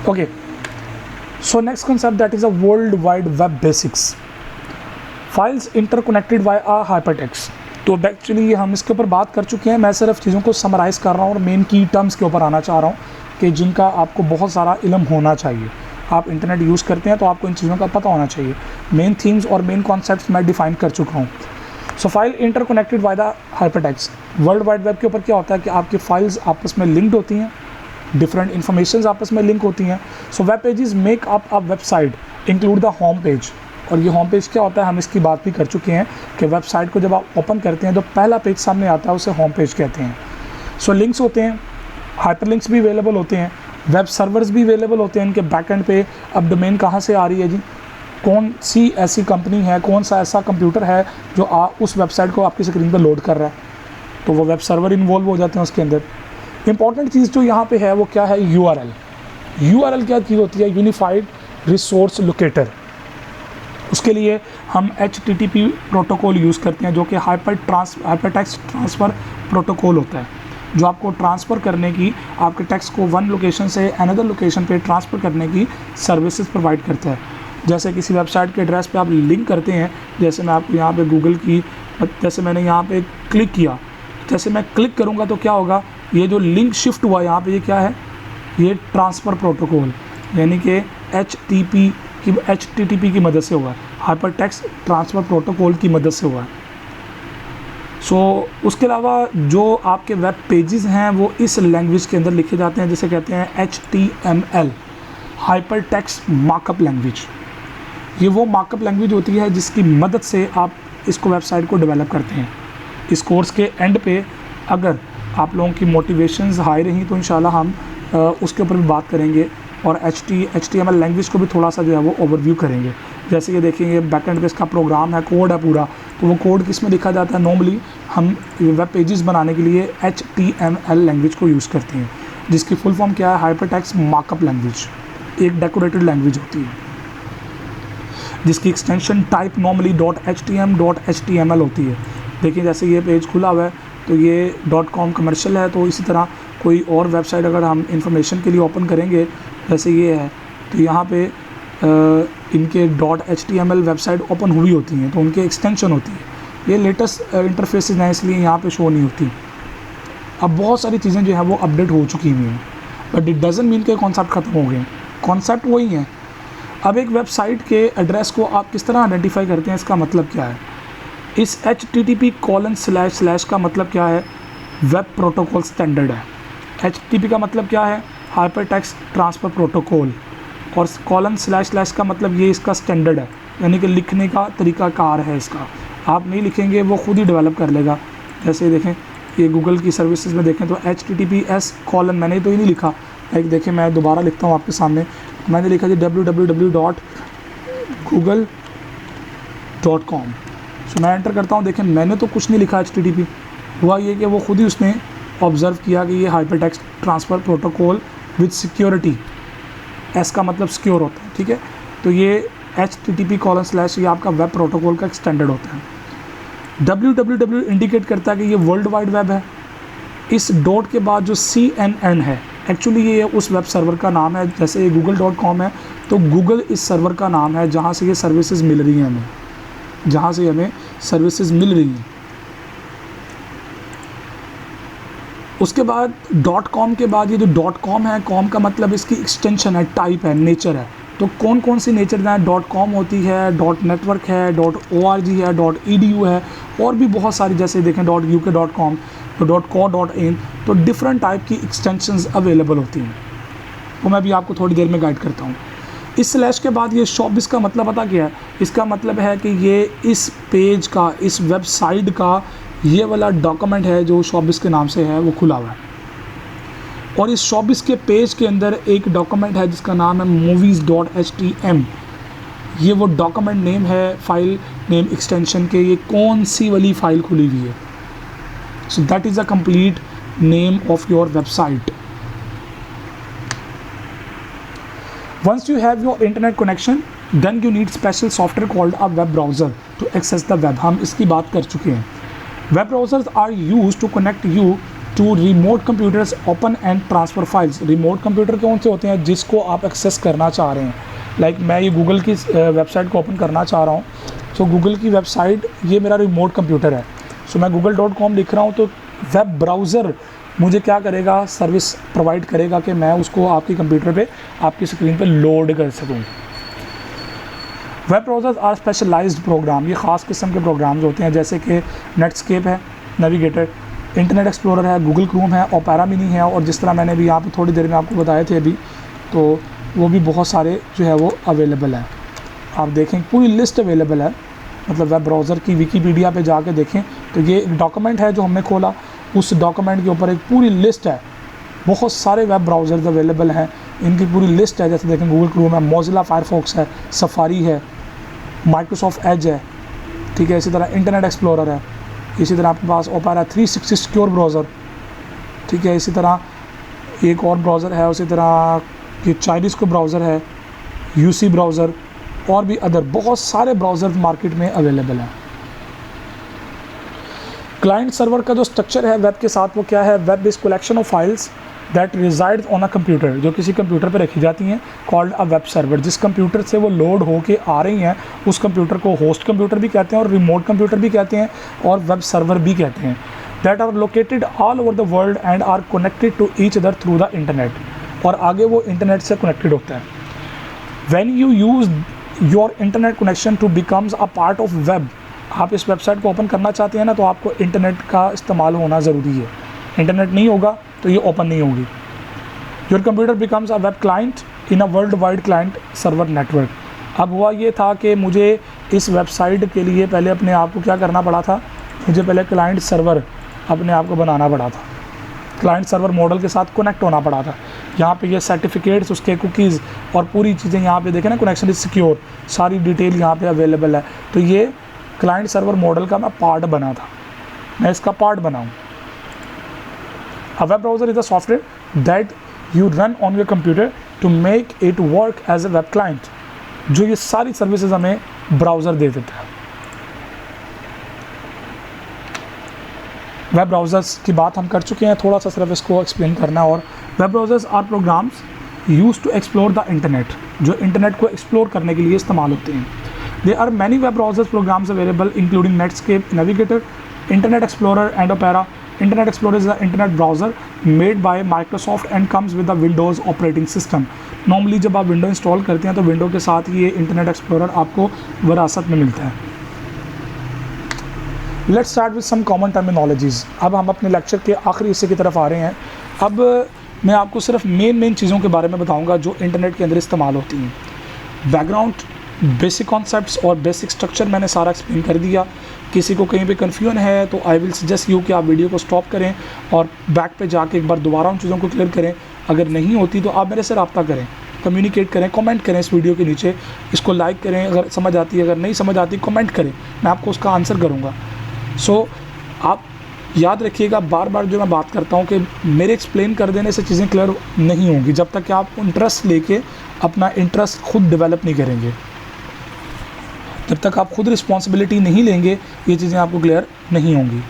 Okay, so next concept, that is a World Wide Web basics. Files interconnected via hypertext. तो actually हम इसके ऊपर बात कर चुके हैं, मैं सिर्फ चीज़ों को समराइज़ कर रहा हूँ और मेन की टर्म्स के ऊपर आना चाह रहा हूँ कि जिनका आपको बहुत सारा इल्म होना चाहिए। आप इंटरनेट यूज़ करते हैं तो आपको इन चीज़ों का पता होना चाहिए। मेन थीम्स और मेन कॉन्सेप्ट्स मैं डिफाइन कर चुका हूँ। So file interconnected by the hypertext. World wide web के ऊपर क्या होता है कि आपकी फाइल्स आपस में लिंक्ड होती हैं, डिफरेंट इन्फॉर्मेशन आपस में लिंक होती हैं। So web pages make up a website include the home page. और ये होम पेज क्या होता है, हम इसकी बात भी कर चुके हैं कि वेबसाइट को जब आप ओपन करते हैं तो पहला पेज सामने आता है, उसे होम पेज कहते हैं। सो लिंक्स होते हैं, हाइपर लिंक्स भी अवेलेबल होते हैं, वेब सर्वर्स भी अवेलेबल होते हैं इनके बैकएंड पे। अब डोमेन कहाँ से आ रही है जी, कौन सी ऐसी कंपनी है, कौन सा ऐसा कंप्यूटर है जो उस वेबसाइट को आपकी स्क्रीन पर लोड कर रहा है, तो वो वेब सर्वर इन्वॉल्व हो जाते हैं उसके अंदर। इंपॉर्टेंट चीज़ जो यहाँ पे है वो क्या है, URL। URL क्या चीज़ होती है, यूनिफाइड रिसोर्स लोकेटर। उसके लिए हम HTTP प्रोटोकॉल यूज़ करते हैं जो कि हाइपरटेक्स्ट ट्रांसफ़र प्रोटोकॉल होता है, जो आपको ट्रांसफ़र करने की, आपके टेक्स्ट को वन लोकेशन से अनदर लोकेशन पे ट्रांसफ़र करने की सर्विसेज प्रोवाइड करता है। जैसे किसी वेबसाइट के एड्रेस पे आप लिंक करते हैं, जैसे मैं आपको यहाँ पे गूगल की, जैसे मैंने यहाँ पे क्लिक किया, जैसे मैं क्लिक करूँगा तो क्या होगा, ये जो लिंक शिफ्ट हुआ यहाँ पे, ये क्या है, ये ट्रांसफ़र प्रोटोकॉल यानी कि HTTP की मदद से हुआ है, हाइपरटेक्स्ट ट्रांसफ़र प्रोटोकॉल की मदद से हुआ है। सो उसके अलावा जो आपके वेब पेजेस हैं वो इस लैंग्वेज के अंदर लिखे जाते हैं, जिसे कहते हैं HTML, हाइपरटेक्स्ट मार्कअप लैंग्वेज। ये वो मार्कअप लैंग्वेज होती है जिसकी मदद से आप इसको वेबसाइट को डेवलप करते हैं। इस कोर्स के एंड पे अगर आप लोगों की मोटिवेशंस हाई रही तो इंशाल्लाह हम उसके ऊपर भी बात करेंगे और HTML लैंग्वेज को भी थोड़ा सा जो है वो ओवरव्यू करेंगे। जैसे कि देखेंगे बैकएंड पे इसका प्रोग्राम है, कोड है पूरा, तो वो कोड किस में लिखा जाता है, नॉर्मली हम वेब पेजेस बनाने के लिए HTML लैंग्वेज को यूज़ करते हैं, जिसकी फुल फॉर्म क्या है, हाइपरटेक्स्ट मार्कअप लैंग्वेज। एक डेकोरेटेड लैंग्वेज होती है जिसकी एक्सटेंशन टाइप नॉर्मली .htm.html होती है। देखिए जैसे ये पेज खुला हुआ है तो ये .com कमर्शियल है, तो इसी तरह कोई और वेबसाइट अगर हम इंफॉर्मेशन के लिए ओपन करेंगे, जैसे ये है, तो यहाँ पे इनके .html वेबसाइट ओपन हुई होती हैं तो उनके एक्सटेंशन होती है। ये लेटेस्ट इंटरफेसेस हैं इसलिए यहाँ पे शो नहीं होती। अब बहुत सारी चीज़ें जो है वो अपडेट हो चुकी हुई हैं, बट इट डजंट मीन के कॉन्सेप्ट ख़त्म हो गए, कॉन्सेप्ट वही है। अब एक वेबसाइट के एड्रेस को आप किस तरह आइडेंटिफाई करते हैं, इसका मतलब क्या है। इस HTTP:// का मतलब क्या है, वेब प्रोटोकॉल स्टैंडर्ड है। HTTP का मतलब क्या है, हाइपरटेक्स्ट ट्रांसफ़र प्रोटोकॉल, और :/ का मतलब ये इसका स्टैंडर्ड है, यानी कि लिखने का तरीक़ाकार है इसका। आप नहीं लिखेंगे, वो खुद ही डेवलप कर लेगा। जैसे देखें ये गूगल की सर्विसेज में देखें तो HTTPS: मैंने तो ये नहीं लिखा, लाइक देखें मैं दोबारा लिखता हूँ आपके सामने, मैंने लिखा जी www.google.com। सो मैं एंटर करता हूँ, देखें मैंने तो कुछ नहीं लिखा HTTP, हुआ ये कि वो खुद ही उसने ऑब्ज़र्व किया कि ये hypertext transfer protocol with security, S का मतलब सिक्योर होता है, ठीक है। तो ये HTTP:/ ये आपका वेब प्रोटोकॉल का एक स्टैंडर्ड होता है। www इंडिकेट करता है कि ये वर्ल्ड वाइड वेब है। इस डॉट के बाद जो CNN है, एक्चुअली ये उस वेब सर्वर का नाम है। जैसे ये google.com है तो गूगल इस सर्वर का नाम है जहाँ से ये सर्विसेज मिल रही हैं हमें, जहाँ से हमें सर्विसेज मिल रही हैं। उसके बाद .com के बाद ये जो .com है, कॉम का मतलब इसकी एक्सटेंशन है, टाइप है, नेचर है। तो कौन कौन सी नेचर है, .com होती है, .network है, .org है, .edu है, और भी बहुत सारी, जैसे देखें .uk.com, तो .co.in, तो डिफरेंट टाइप की एक्सटेंशंस अवेलेबल होती हैं। वो मैं भी आपको थोड़ी देर में गाइड करता हूँ। इस स्लैश के बाद ये शॉपिस का मतलब पता क्या है, इसका मतलब है कि ये इस पेज का, इस वेबसाइट का ये वाला डॉक्यूमेंट है जो शॉपिस के नाम से है, वो खुला हुआ है। और इस शॉपिस के पेज के अंदर एक डॉक्यूमेंट है जिसका नाम है movies.htm। ये वो डॉक्यूमेंट नेम है, फाइल नेम एक्सटेंशन के, ये कौन सी वाली फ़ाइल खुली हुई है। So that is a complete name of your website. Once you have your internet connection, then you need special software called a web browser to access the web। हम इसकी बात कर चुके हैं। Web browsers are used to connect you to remote computers open and transfer files. Remote computer कौन से होते हैं? जिसको आप एक्सेस करना चाह रहे हैं। लाइक मैं ये गूगल की वेबसाइट को ओपन करना चाह रहा हूँ, सो गूगल की वेबसाइट ये मेरा रिमोट कंप्यूटर है। सो मैं google.com लिख रहा हूँ, तो वेब ब्राउज़र मुझे क्या करेगा, सर्विस प्रोवाइड करेगा कि मैं उसको आपके कंप्यूटर पे, आपकी स्क्रीन पे लोड कर सकूँ। Web browsers are specialized program, ये ख़ास किस्म के प्रोग्राम्स होते हैं, जैसे कि नेटस्केप है, नेविगेटर, इंटरनेट एक्सप्लोरर है, गूगल क्रोम है, ओपेरा मिनी है, और जिस तरह मैंने भी यहाँ पे थोड़ी देर में आपको बताए थे अभी, तो वो भी बहुत सारे जो है वो अवेलेबल है। आप देखें पूरी लिस्ट अवेलेबल है, मतलब वेब ब्राउज़र की विकीपीडिया पे जाके देखें तो ये एक डॉक्यूमेंट है जो हमने खोला, उस डॉक्यूमेंट के ऊपर एक पूरी लिस्ट है, बहुत सारे वेब ब्राउज़र्स अवेलेबल हैं, इनकी पूरी लिस्ट है। जैसे देखें गूगल क्रोम है, मोज़िला फायरफॉक्स है, सफारी है, माइक्रोसॉफ्ट एज है, ठीक है, इसी तरह इंटरनेट एक्सप्लोरर है, इसी तरह आपके पास ओपेरा 360 सिक्योर ब्राउज़र, ठीक है, इसी तरह एक और ब्राउज़र है, उसी तरह ये चाइनीज़ को ब्राउज़र है, यूसी ब्राउज़र, और भी अदर बहुत सारे ब्राउज़र मार्केट में अवेलेबल हैं। क्लाइंट सर्वर का जो स्ट्रक्चर है वेब के साथ वो क्या है? Web is collection of files that resides on a computer, जो किसी कंप्यूटर पर रखी जाती हैं, कॉल्ड अ वेब सर्वर। जिस कंप्यूटर से वो लोड होके आ रही हैं उस कंप्यूटर को होस्ट कंप्यूटर भी कहते हैं, और रिमोट कंप्यूटर भी कहते हैं, और वेब सर्वर भी कहते हैं। That are located all over the world and are connected to each other through the internet, और आगे वो इंटरनेट से कनेक्टेड होता है। When you use your internet connection to becomes a part of web, आप इस वेबसाइट को open करना चाहते हैं ना, तो आपको इंटरनेट का इस्तेमाल होना ज़रूरी है। इंटरनेट नहीं होगा तो ये ओपन नहीं होगी। Your computer becomes a web client in a world wide client server network. अब हुआ ये था कि मुझे इस वेबसाइट के लिए पहले अपने आप को क्या करना पड़ा था, मुझे पहले क्लाइंट सर्वर अपने आप को बनाना पड़ा था, क्लाइंट सर्वर मॉडल के साथ कनेक्ट होना पड़ा था। यहाँ पे ये सर्टिफिकेट्स, उसके कुकीज़ और पूरी चीज़ें यहाँ पे देखें ना, कनेक्शन इज सिक्योर, सारी डिटेल यहाँ पे अवेलेबल है। तो ये क्लाइंट सर्वर मॉडल का मैं पार्ट बना था, मैं इसका पार्ट बनाऊँ। A web browser is a software that you run on your computer to make it work as a web client, जो ये सारी सर्विसेज हमें ब्राउज़र दे देता है। वेब ब्राउज़र्स की बात हम कर चुके हैं, थोड़ा सा सिर्फ इसको एक्सप्लेन करना है। और web browsers are programs use to explore the internet, जो इंटरनेट को एक्सप्लोर करने के लिए इस्तेमाल होते हैं। There are many web browsers programs available including Netscape, Navigator, Internet Explorer and Opera. Internet Explorer is an internet browser made by Microsoft and comes with the Windows operating system. Normally जब आप Windows install करते हैं तो Windows के साथ ही ये Internet Explorer आपको विरासत में मिलता है। Let's start with some common terminologies. अब हम अपने लेक्चर के आखिरी हिस्से की तरफ आ रहे हैं। अब मैं आपको सिर्फ मेन चीज़ों के बारे में बताऊंगा जो इंटरनेट के अंदर इस्तेमाल होती हैं। बैकग्राउंड, बेसिक कॉन्सेप्ट्स और बेसिक स्ट्रक्चर मैंने सारा एक्सप्लेन कर दिया। किसी को कहीं पे कन्फ्यूजन है तो आई विल सजेस्ट यू कि आप वीडियो को स्टॉप करें और बैक पे जाके एक बार दोबारा उन चीज़ों को क्लियर करें। अगर नहीं होती तो आप मेरे से रब्ता करें, कम्युनिकेट करें, कमेंट करें इस वीडियो के नीचे, इसको लाइक करें अगर समझ आती है, अगर नहीं समझ आती कमेंट करें, मैं आपको उसका आंसर करूँगा। सो आप याद रखिएगा, बार बार जो मैं बात करता हूँ कि मेरे एक्सप्लेन कर देने से चीज़ें क्लियर नहीं होंगी जब तक कि आप इंटरेस्ट लेके अपना इंटरेस्ट खुद डेवलप नहीं करेंगे। जब तक आप खुद रिस्पॉन्सिबिलिटी नहीं लेंगे ये चीज़ें आपको क्लियर नहीं होंगी।